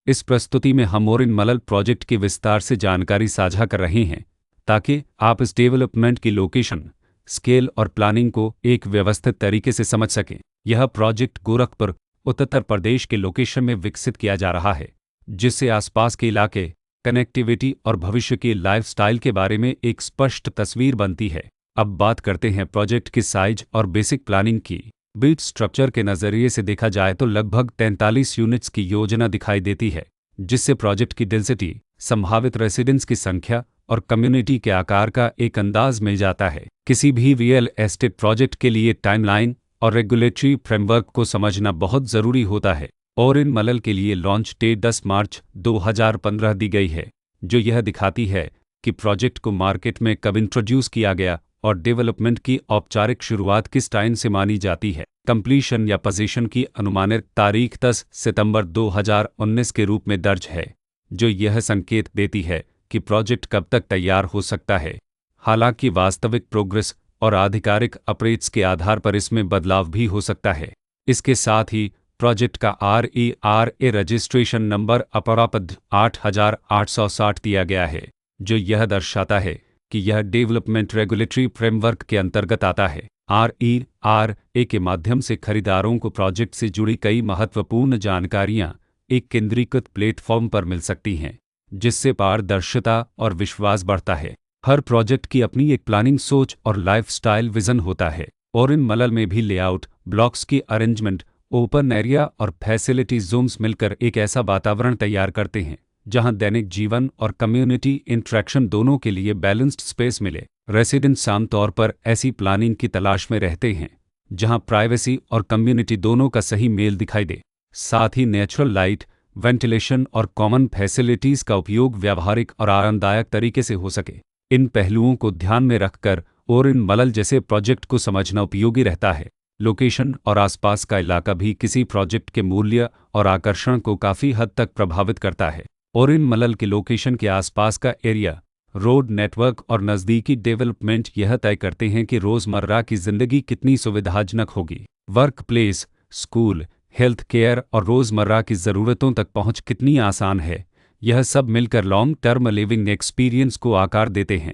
इस प्रस्तुति में हम ओरिन मलल प्रोजेक्ट की विस्तार से जानकारी साझा कर रहे हैं ताकि आप इस डेवलपमेंट की लोकेशन, स्केल और प्लानिंग को एक व्यवस्थित तरीके से समझ सकें। यह प्रोजेक्ट गोरखपुर, उत्तर प्रदेश के लोकेशन में विकसित किया जा रहा है, जिससे आसपास के इलाके, कनेक्टिविटी और भविष्य के लाइफस्टाइल के बारे में एक स्पष्ट तस्वीर बनती है। अब बात करते हैं प्रोजेक्ट की साइज और बेसिक प्लानिंग की। बिल्ड स्ट्रक्चर के नज़रिए से देखा जाए तो लगभग 43 यूनिट्स की योजना दिखाई देती है, जिससे प्रोजेक्ट की डेंसिटी, संभावित रेसिडेंट्स की संख्या और कम्युनिटी के आकार का एक अंदाज मिल जाता है। किसी भी रियल एस्टेट प्रोजेक्ट के लिए टाइमलाइन और रेगुलेटरी फ्रेमवर्क को समझना बहुत ज़रूरी होता है। ओरिन मलल के लिए लॉन्च डेट 10 मार्च 2015 दी गई है, जो यह दिखाती है कि प्रोजेक्ट को मार्केट में कब इंट्रोड्यूस किया गया और डेवलपमेंट की औपचारिक शुरुआत किस टाइम से मानी जाती है। कंप्लीशन या पोजीशन की अनुमानित तारीख 10 सितंबर 2019 के रूप में दर्ज है, जो यह संकेत देती है कि प्रोजेक्ट कब तक तैयार हो सकता है। हालांकि वास्तविक प्रोग्रेस और आधिकारिक अपडेट्स के आधार पर इसमें बदलाव भी हो सकता है। इसके साथ ही प्रोजेक्ट का RERA रजिस्ट्रेशन नंबर अपरापद 8860 दिया गया है, जो यह दर्शाता है कि यह डेवलपमेंट रेगुलेटरी फ्रेमवर्क के अंतर्गत आता है। RERA के माध्यम से खरीदारों को प्रोजेक्ट से जुड़ी कई महत्वपूर्ण जानकारियां एक केंद्रीकृत प्लेटफॉर्म पर मिल सकती हैं, जिससे पारदर्शिता और विश्वास बढ़ता है। हर प्रोजेक्ट की अपनी एक प्लानिंग सोच और लाइफस्टाइल विजन होता है। ओरिन मलल में भी लेआउट, ब्लॉक्स की अरेंजमेंट, ओपन एरिया और फैसिलिटी जोन्स मिलकर एक ऐसा वातावरण तैयार करते हैं जहां दैनिक जीवन और कम्युनिटी इंटरेक्शन दोनों के लिए बैलेंस्ड स्पेस मिले। रेसिडेंट्स आमतौर पर ऐसी प्लानिंग की तलाश में रहते हैं जहां प्राइवेसी और कम्युनिटी दोनों का सही मेल दिखाई दे। साथ ही नेचुरल लाइट, वेंटिलेशन और कॉमन फैसिलिटीज़ का उपयोग व्यावहारिक और आरामदायक तरीके से हो सके। इन पहलुओं को ध्यान में रखकर ओरिन मलल जैसे प्रोजेक्ट को समझना उपयोगी रहता है। लोकेशन और आसपास का इलाका भी किसी प्रोजेक्ट के मूल्य और आकर्षण को काफ़ी हद तक प्रभावित करता है। ओरिन मलल के लोकेशन के आसपास का एरिया, रोड नेटवर्क और नज़दीकी डेवलपमेंट यह तय करते हैं कि रोज़मर्रा की ज़िंदगी कितनी सुविधाजनक होगी। Work place, school, health care और रोज़मर्रा की ज़रूरतों तक पहुंच कितनी आसान है। यह सब मिलकर लॉन्ग टर्म लिविंग एक्सपीरियंस को आकार देते हैं।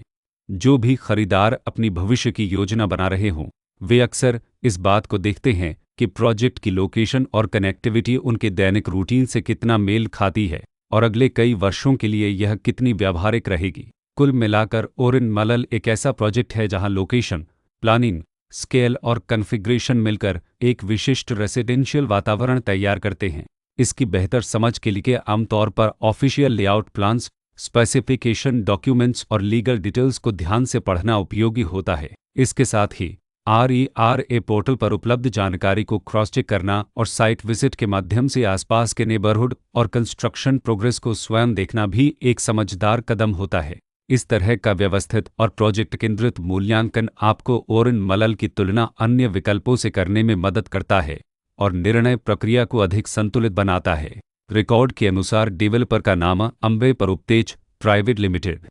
जो भी खरीदार अपनी भविष्य की योजना बना रहे हों, वे अक्सर इस बात को देखते हैं कि प्रोजेक्ट की लोकेशन और कनेक्टिविटी उनके दैनिक रूटीन से कितना मेल खाती है और अगले कई वर्षों के लिए यह कितनी व्यावहारिक रहेगी। कुल मिलाकर ओरिन मलल एक ऐसा प्रोजेक्ट है जहां लोकेशन, प्लानिंग, स्केल और कॉन्फ़िगरेशन मिलकर एक विशिष्ट रेसिडेंशियल वातावरण तैयार करते हैं। इसकी बेहतर समझ के लिए आमतौर पर official layout plans, specification documents और लीगल डिटेल्स को ध्यान से पढ़ना उपयोगी होता है। इसके साथ ही RERA पोर्टल पर उपलब्ध जानकारी को क्रॉस चेक करना और साइट विजिट के माध्यम से आसपास के नेबरहुड और कंस्ट्रक्शन प्रोग्रेस को स्वयं देखना भी एक समझदार कदम होता है। इस तरह का व्यवस्थित और प्रोजेक्ट केंद्रित मूल्यांकन आपको ओरिन मलल की तुलना अन्य विकल्पों से करने में मदद करता है और निर्णय प्रक्रिया को अधिक संतुलित बनाता है। रिकॉर्ड के अनुसार डेवलपर का नाम अम्बे परोपतेज प्राइवेट लिमिटेड